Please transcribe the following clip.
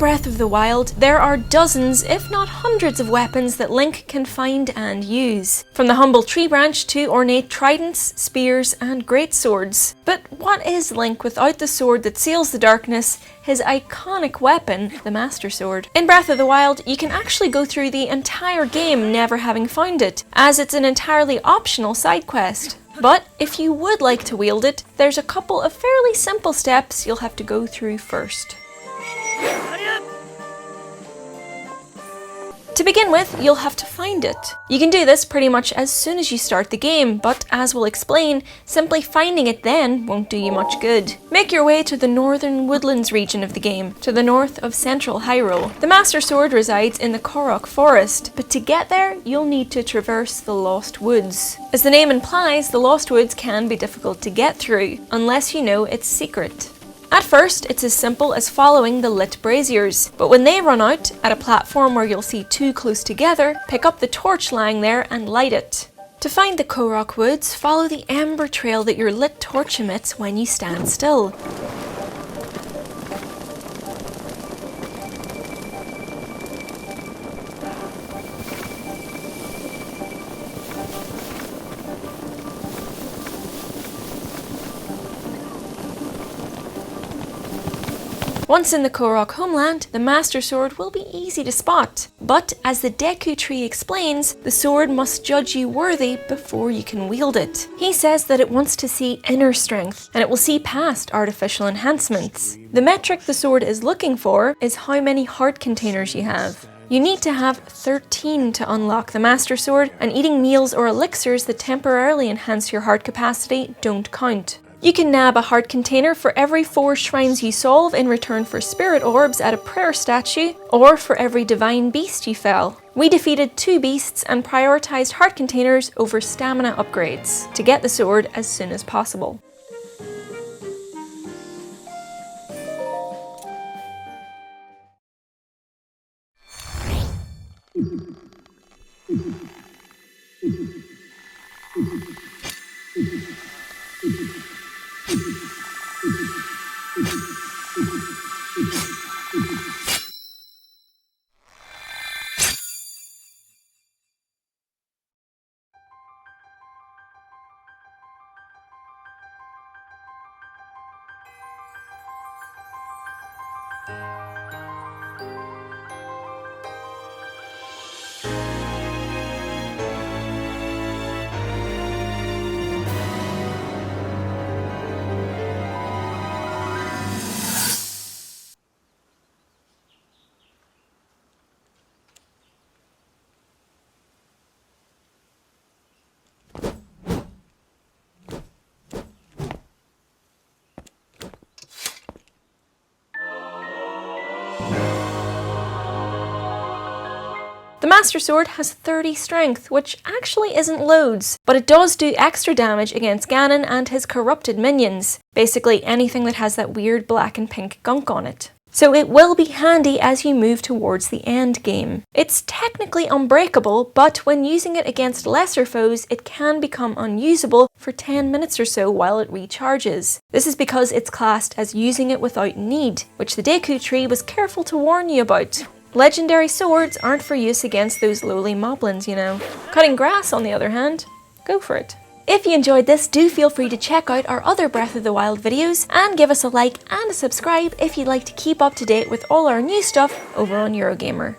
Breath of the Wild, there are dozens, if not hundreds of weapons that Link can find and use. From the humble tree branch to ornate tridents, spears, and greatswords. But what is Link without the sword that seals the darkness, his iconic weapon, the Master Sword? In Breath of the Wild, you can actually go through the entire game never having found it, as it's an entirely optional side quest. But if you would like to wield it, there's a couple of fairly simple steps you'll have to go through first. To begin with, you'll have to find it. You can do this pretty much as soon as you start the game, but as we'll explain, simply finding it then won't do you much good. Make your way to the northern woodlands region of the game, to the north of central Hyrule. The Master Sword resides in the Korok Forest, but to get there, you'll need to traverse the Lost Woods. As the name implies, the Lost Woods can be difficult to get through, unless you know its secret. At first, it's as simple as following the lit braziers, but when they run out, at a platform where you'll see two close together, pick up the torch lying there and light it. To find the Korok Woods, follow the amber trail that your lit torch emits when you stand still. Once in the Korok homeland, the Master Sword will be easy to spot. But as the Deku Tree explains, the sword must judge you worthy before you can wield it. He says that it wants to see inner strength, and it will see past artificial enhancements. The metric the sword is looking for is how many heart containers you have. You need to have 13 to unlock the Master Sword, and eating meals or elixirs that temporarily enhance your heart capacity don't count. You can nab a heart container for every 4 shrines you solve in return for spirit orbs at a prayer statue, or for every divine beast you fell. We defeated 2 beasts and prioritized heart containers over stamina upgrades to get the sword as soon as possible. The Master Sword has 30 strength, which actually isn't loads, but it does do extra damage against Ganon and his corrupted minions, basically anything that has that weird black and pink gunk on it. So it will be handy as you move towards the end game. It's technically unbreakable, but when using it against lesser foes, it can become unusable for 10 minutes or so while it recharges. This is because it's classed as using it without need, which the Deku Tree was careful to warn you about. Legendary swords aren't for use against those lowly moblins, you know. Cutting grass, on the other hand, go for it. If you enjoyed this, do feel free to check out our other Breath of the Wild videos and give us a like and a subscribe if you'd like to keep up to date with all our new stuff over on Eurogamer.